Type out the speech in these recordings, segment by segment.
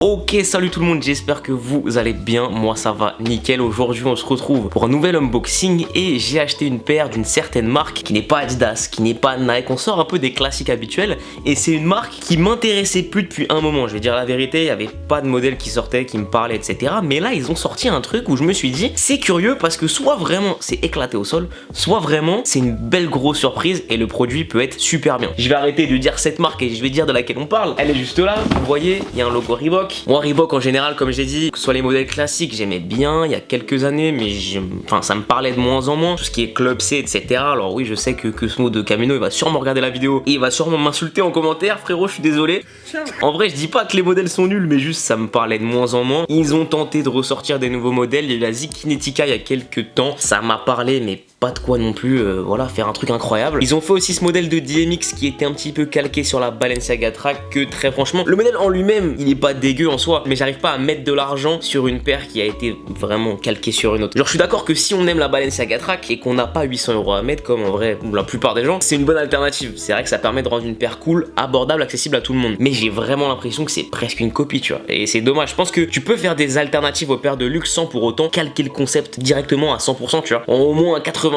Ok, salut tout le monde, j'espère que vous allez bien, moi ça va nickel. Aujourd'hui on se retrouve pour un nouvel unboxing et j'ai acheté une paire d'une certaine marque qui n'est pas Adidas, qui n'est pas Nike. On sort un peu des classiques habituels et c'est une marque qui m'intéressait plus depuis un moment. Je vais dire la vérité, il n'y avait pas de modèle qui sortait, qui me parlait, etc. Mais là ils ont sorti un truc où je me suis dit c'est curieux parce que soit vraiment c'est éclaté au sol, soit vraiment c'est une belle grosse surprise et le produit peut être super bien. Je vais arrêter de dire cette marque et je vais dire de laquelle on parle. Elle est juste là, vous voyez, il y a un logo Reebok. Moi Reebok en général, comme j'ai dit, que ce soit les modèles classiques, j'aimais bien il y a quelques années, mais ça me parlait de moins en moins. Tout ce qui est Club C, etc. Alors oui, je sais que ce mot de Camino, il va sûrement regarder la vidéo et il va sûrement m'insulter en commentaire. Frérot, je suis désolé. En vrai, je dis pas que les modèles sont nuls, mais juste ça me parlait de moins en moins. Ils ont tenté de ressortir des nouveaux modèles. Il y a eu la Zikinetica il y a quelques temps. Ça m'a parlé, mais pas de quoi non plus voilà, faire un truc incroyable. Ils ont fait aussi ce modèle de DMX qui était un petit peu calqué sur la Balenciaga Track, que très franchement, le modèle en lui-même, il est pas dégueu en soi, mais j'arrive pas à mettre de l'argent sur une paire qui a été vraiment calquée sur une autre. Genre je suis d'accord que si on aime la Balenciaga Track et qu'on n'a pas 800 € à mettre, comme en vrai la plupart des gens, c'est une bonne alternative. C'est vrai que ça permet de rendre une paire cool, abordable, accessible à tout le monde. Mais j'ai vraiment l'impression que c'est presque une copie, tu vois. Et c'est dommage. Je pense que tu peux faire des alternatives aux paires de luxe sans pour autant calquer le concept directement à 100%, tu vois. Au moins à 90%.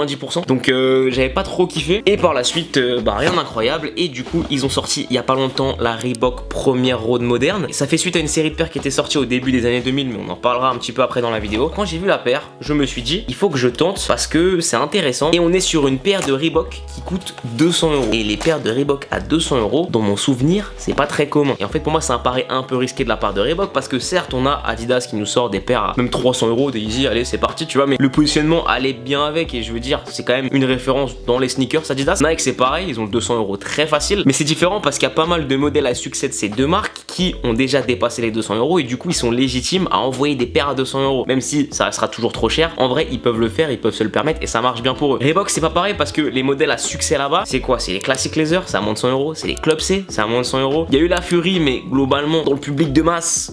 Donc j'avais pas trop kiffé. Et par la suite, rien d'incroyable. Et du coup, ils ont sorti il y a pas longtemps la Reebok Première Road moderne. Ça fait suite à une série de paires qui était sortie au début des années 2000, mais on en parlera un petit peu après dans la vidéo. Quand j'ai vu la paire, je me suis dit, il faut que je tente parce que c'est intéressant. Et on est sur une paire de Reebok qui coûte 200 €. Et les paires de Reebok à 200 €, dans mon souvenir, c'est pas très commun. Et en fait, pour moi, ça me paraît un peu risqué de la part de Reebok parce que certes, on a Adidas qui nous sort des paires à même 300 €, des Easy, allez, c'est parti, tu vois. Mais le positionnement allait bien avec. Et je veux dire, c'est quand même une référence dans les sneakers Adidas. Nike, c'est pareil, ils ont le 200 € très facile. Mais c'est différent parce qu'il y a pas mal de modèles à succès de ces deux marques qui ont déjà dépassé les 200 € et du coup, ils sont légitimes à envoyer des paires à 200 €. Même si ça restera toujours trop cher, en vrai, ils peuvent le faire, ils peuvent se le permettre et ça marche bien pour eux. Reebok, c'est pas pareil parce que les modèles à succès là-bas, c'est quoi? C'est les Classic Leather, c'est à moins de 100 €. C'est les Club C, c'est à moins de 100 €. Il y a eu la Fury, mais globalement, dans le public de masse,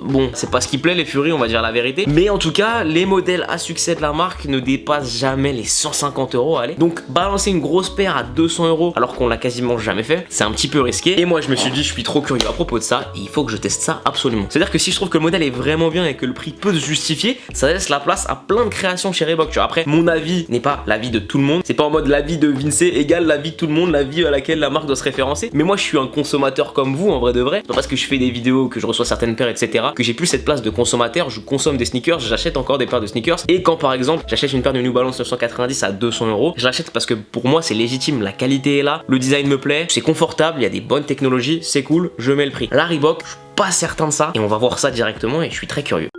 bon, c'est pas ce qui plaît, les Fury, on va dire la vérité. Mais en tout cas, les modèles à succès de la marque ne dépassent jamais les 150 €, allez. Donc, balancer une grosse paire à 200 € alors qu'on l'a quasiment jamais fait, c'est un petit peu risqué. Et moi, je me suis dit, je suis trop curieux à propos de ça et il faut que je teste ça absolument. C'est-à-dire que si je trouve que le modèle est vraiment bien et que le prix peut se justifier, ça laisse la place à plein de créations chez Reebok. Tu vois, après, mon avis n'est pas l'avis de tout le monde. C'est pas en mode l'avis de Vince égale l'avis de tout le monde, l'avis à laquelle la marque doit se référencer. Mais moi, je suis un consommateur comme vous, en vrai de vrai. C'est pas parce que je fais des vidéos, que je reçois certaines paires, etc., que j'ai plus cette place de consommateur. Je consomme des sneakers, j'achète encore des paires de sneakers. Et quand par exemple, j'achète une paire de New Balance 990 à 200 €, je l'achète parce que pour moi, c'est légitime. La qualité est là, le design me plaît, c'est confortable, il y a des bonnes technologies, c'est cool, je mets le prix. La Reebok, je suis pas certain de ça et on va voir ça directement et je suis très curieux.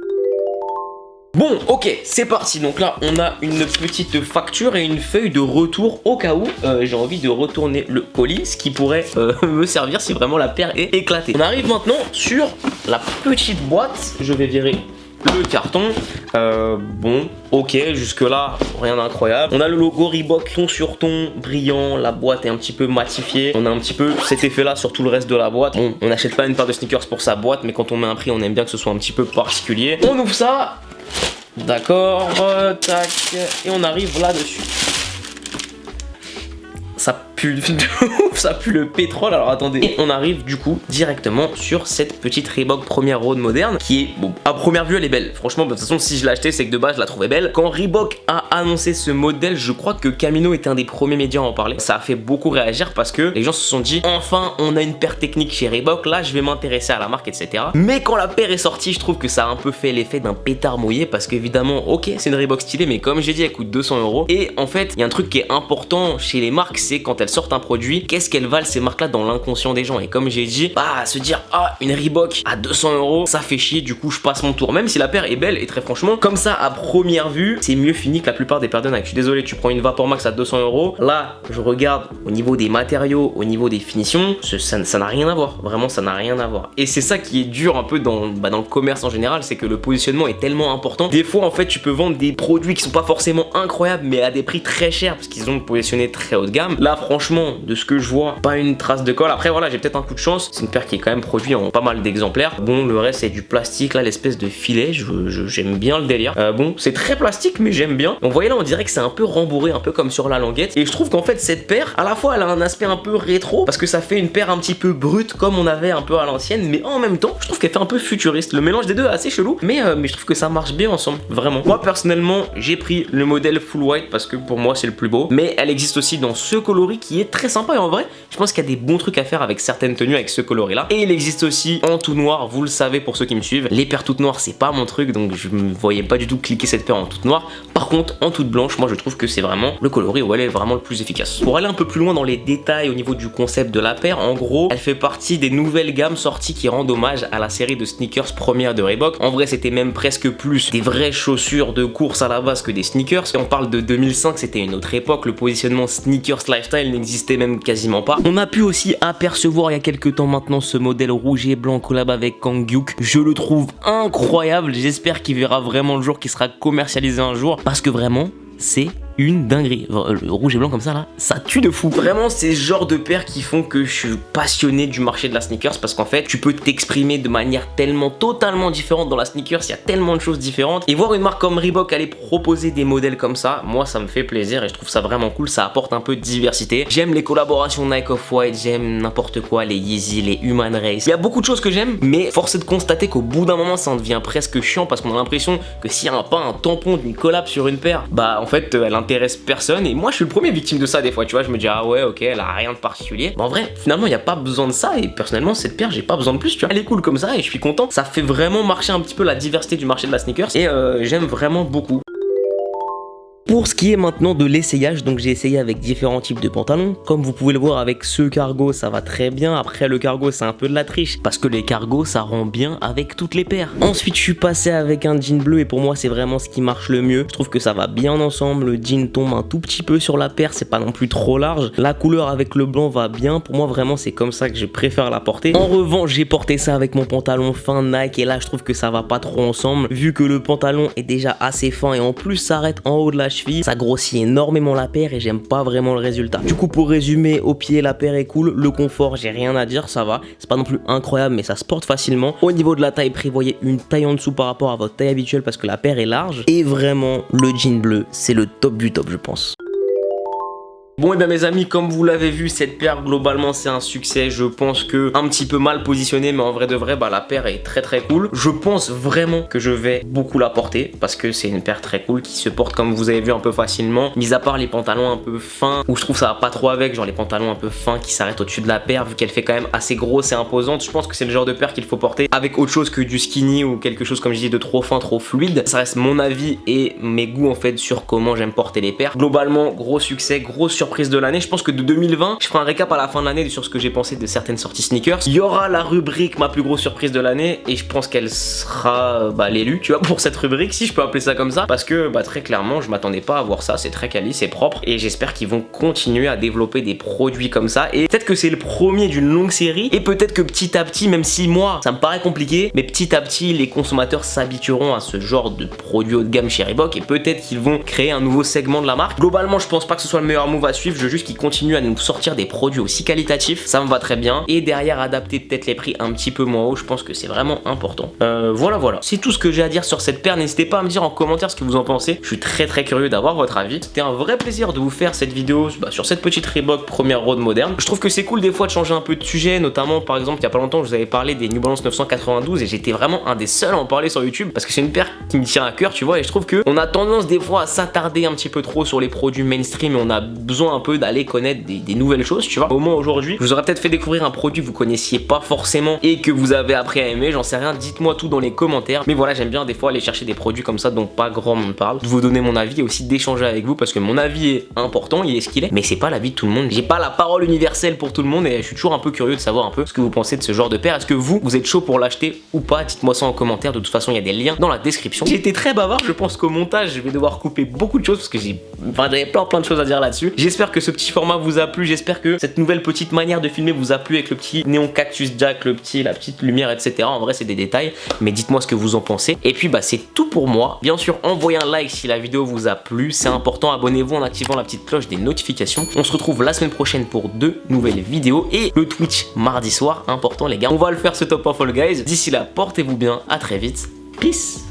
Bon, ok, c'est parti. Donc là, on a une petite facture et une feuille de retour au cas où j'ai envie de retourner le colis, ce qui pourrait me servir si vraiment la paire est éclatée. On arrive maintenant sur la petite boîte. Je vais virer le carton. Bon, ok, jusque là rien d'incroyable. On a le logo Reebok ton sur ton brillant, la boîte est un petit peu matifiée. On a un petit peu cet effet là sur tout le reste de la boîte. Bon, on n'achète pas une paire de sneakers pour sa boîte, mais quand on met un prix, on aime bien que ce soit un petit peu particulier. On ouvre ça. D'accord, tac, et on arrive là-dessus. Ça pue de ouf, ça pue le pétrole. Alors attendez, et on arrive du coup directement sur cette petite Reebok Première Road moderne qui est, bon, à première vue elle est belle. Franchement, de toute façon, si je l'ai acheté, c'est que de base je la trouvais belle. Quand Reebok a annoncé ce modèle, je crois que Camino était un des premiers médias à en parler. Ça a fait beaucoup réagir parce que les gens se sont dit, enfin, on a une paire technique chez Reebok, là je vais m'intéresser à la marque, etc. Mais quand la paire est sortie, je trouve que ça a un peu fait l'effet d'un pétard mouillé parce qu'évidemment, ok, c'est une Reebok stylée, mais comme j'ai dit, elle coûte 200 €. Et en fait, il y a un truc qui est important chez les marques, c'est quand elles sortent un produit, qu'est-ce qu'elles valent ces marques là dans l'inconscient des gens. Et comme j'ai dit, se dire une Reebok à 200 €, ça fait chier, du coup je passe mon tour. Même si la paire est belle et très franchement, comme ça à première vue, c'est mieux fini que la plupart des paires de Nike. Je suis désolé, tu prends une Vapor Max à 200 €, là je regarde au niveau des matériaux, au niveau des finitions, ça n'a rien à voir, vraiment ça n'a rien à voir. Et c'est ça qui est dur un peu dans le commerce en général, c'est que le positionnement est tellement important. Des fois en fait tu peux vendre des produits qui sont pas forcément incroyables mais à des prix très chers parce qu'ils ont positionné très haut de gamme. Là franchement, de ce que je vois vois pas une trace de colle. Après voilà, j'ai peut-être un coup de chance, c'est une paire qui est quand même produite en pas mal d'exemplaires. Bon, le reste c'est du plastique là, l'espèce de filet, j'aime bien le délire. Bon, c'est très plastique mais j'aime bien. Donc vous voyez là, on dirait que c'est un peu rembourré, un peu comme sur la languette. Et je trouve qu'en fait cette paire, à la fois elle a un aspect un peu rétro parce que ça fait une paire un petit peu brute comme on avait un peu à l'ancienne, mais en même temps je trouve qu'elle fait un peu futuriste. Le mélange des deux est assez chelou, mais je trouve que ça marche bien ensemble, vraiment. Moi personnellement j'ai pris le modèle full white parce que pour moi c'est le plus beau, mais elle existe aussi dans ce coloris qui est très sympa. Et en vrai je pense qu'il y a des bons trucs à faire avec certaines tenues avec ce coloris là. Et il existe aussi en tout noir, vous le savez pour ceux qui me suivent, les paires toutes noires c'est pas mon truc, donc je me voyais pas du tout cliquer cette paire en toute noire. Par contre en toute blanche, moi je trouve que c'est vraiment le coloris où elle est vraiment le plus efficace. Pour aller un peu plus loin dans les détails au niveau du concept de la paire, en gros elle fait partie des nouvelles gammes sorties qui rendent hommage à la série de sneakers première de Reebok. En vrai c'était même presque plus des vraies chaussures de course à la base que des sneakers. Si on parle de 2005, c'était une autre époque, le positionnement sneakers lifestyle n'existait même quasiment pas. On a pu aussi apercevoir il y a quelques temps maintenant ce modèle rouge et blanc collab avec Kanghyuk. Je le trouve incroyable, j'espère qu'il verra vraiment le jour, qu'il sera commercialisé un jour, parce que vraiment c'est une dinguerie. Le rouge et blanc comme ça là, ça tue de fou. Vraiment c'est ce genre de paires qui font que je suis passionné du marché de la sneakers, parce qu'en fait tu peux t'exprimer de manière tellement totalement différente dans la sneakers, il y a tellement de choses différentes, et voir une marque comme Reebok aller proposer des modèles comme ça, moi ça me fait plaisir et je trouve ça vraiment cool, ça apporte un peu de diversité. J'aime les collaborations Nike Off-White, j'aime n'importe quoi, les Yeezy, les Human Race, il y a beaucoup de choses que j'aime, mais force est de constater qu'au bout d'un moment ça en devient presque chiant, parce qu'on a l'impression que s'il n'y a pas un tampon d'une collab sur une paire, bah en fait elle intéresse personne. Et moi je suis le premier victime de ça des fois, tu vois, je me dis ah ouais ok elle a rien de particulier, mais en vrai finalement il n'y a pas besoin de ça, et personnellement cette paire j'ai pas besoin de plus, tu vois, elle est cool comme ça et je suis content, ça fait vraiment marcher un petit peu la diversité du marché de la sneakers, et j'aime vraiment beaucoup. Pour ce qui est maintenant de l'essayage, donc j'ai essayé avec différents types de pantalons. Comme vous pouvez le voir avec ce cargo ça va très bien. Après le cargo c'est un peu de la triche parce que les cargos ça rend bien avec toutes les paires. Ensuite je suis passé avec un jean bleu et pour moi c'est vraiment ce qui marche le mieux. Je trouve que ça va bien ensemble, le jean tombe un tout petit peu sur la paire, c'est pas non plus trop large. La couleur avec le blanc va bien, pour moi vraiment c'est comme ça que je préfère la porter. En revanche j'ai porté ça avec mon pantalon fin Nike et là je trouve que ça va pas trop ensemble, vu que le pantalon est déjà assez fin et en plus ça arrête en haut de la cheville. Ça grossit énormément la paire et j'aime pas vraiment le résultat. Du coup pour résumer, au pied la paire est cool, le confort j'ai rien à dire, ça va, c'est pas non plus incroyable mais ça se porte facilement. Au niveau de la taille, prévoyez une taille en dessous par rapport à votre taille habituelle parce que la paire est large, et vraiment le jean bleu c'est le top du top je pense. Bon et bien mes amis, comme vous l'avez vu, cette paire globalement c'est un succès. Je pense que un petit peu mal positionné, mais en vrai de vrai bah la paire est très très cool. Je pense vraiment que je vais beaucoup la porter parce que c'est une paire très cool qui se porte comme vous avez vu un peu facilement, mis à part les pantalons un peu fins où je trouve ça va pas trop avec, genre les pantalons un peu fins qui s'arrêtent au-dessus de la paire vu qu'elle fait quand même assez grosse et imposante. Je pense que c'est le genre de paire qu'il faut porter avec autre chose que du skinny ou quelque chose comme je dis de trop fin, trop fluide. Ça reste mon avis et mes goûts en fait sur comment j'aime porter les paires. Globalement gros succès, grosse surprise de l'année. Je pense que de 2020, je ferai un récap à la fin de l'année sur ce que j'ai pensé de certaines sorties sneakers. Il y aura la rubrique ma plus grosse surprise de l'année et je pense qu'elle sera l'élu, tu vois, pour cette rubrique, si je peux appeler ça comme ça, parce que très clairement je m'attendais pas à voir ça, c'est très quali, c'est propre et j'espère qu'ils vont continuer à développer des produits comme ça, et peut-être que c'est le premier d'une longue série et peut-être que petit à petit, même si moi ça me paraît compliqué, mais petit à petit les consommateurs s'habitueront à ce genre de produits haut de gamme chez Reebok et peut-être qu'ils vont créer un nouveau segment de la marque. Globalement je pense pas que ce soit le meilleur move à suivre, je veux juste qu'ils continuent à nous sortir des produits aussi qualitatifs, ça me va très bien, et derrière adapter peut-être les prix un petit peu moins haut, je pense que c'est vraiment important. Voilà, c'est tout ce que j'ai à dire sur cette paire. N'hésitez pas à me dire en commentaire ce que vous en pensez, je suis très curieux d'avoir votre avis. C'était un vrai plaisir de vous faire cette vidéo sur cette petite Reebok première road moderne. Je trouve que c'est cool des fois de changer un peu de sujet, notamment par exemple il y a pas longtemps je vous avais parlé des New Balance 992 et j'étais vraiment un des seuls à en parler sur YouTube parce que c'est une paire qui me tient à cœur, tu vois, et je trouve que on a tendance des fois à s'attarder un petit peu trop sur les produits mainstream et on a besoin un peu d'aller connaître des nouvelles choses, tu vois. Au moins aujourd'hui, je vous aurais peut-être fait découvrir un produit que vous connaissiez pas forcément et que vous avez appris à aimer, j'en sais rien, dites-moi tout dans les commentaires. Mais voilà, j'aime bien des fois aller chercher des produits comme ça dont pas grand monde parle, de vous donner mon avis et aussi d'échanger avec vous parce que mon avis est important, il est ce qu'il est, mais c'est pas l'avis de tout le monde. J'ai pas la parole universelle pour tout le monde et je suis toujours un peu curieux de savoir un peu ce que vous pensez de ce genre de paire. Est-ce que vous êtes chaud pour l'acheter ou pas? Dites-moi ça en commentaire, de toute façon il y a des liens dans la description. J'ai été très bavard, je pense qu'au montage je vais devoir couper beaucoup de choses parce que j'avais plein de choses à dire là-dessus. J'espère que ce petit format vous a plu, j'espère que cette nouvelle petite manière de filmer vous a plu avec le petit néon cactus jack, la petite lumière, etc. En vrai c'est des détails, mais dites-moi ce que vous en pensez. Et puis bah c'est tout pour moi. Bien sûr, envoyez un like si la vidéo vous a plu, c'est important. Abonnez-vous en activant la petite cloche des notifications. On se retrouve la semaine prochaine pour 2 nouvelles vidéos et le Twitch mardi soir, important les gars. On va le faire ce top of Fall Guys. D'ici là, portez-vous bien, à très vite. Peace.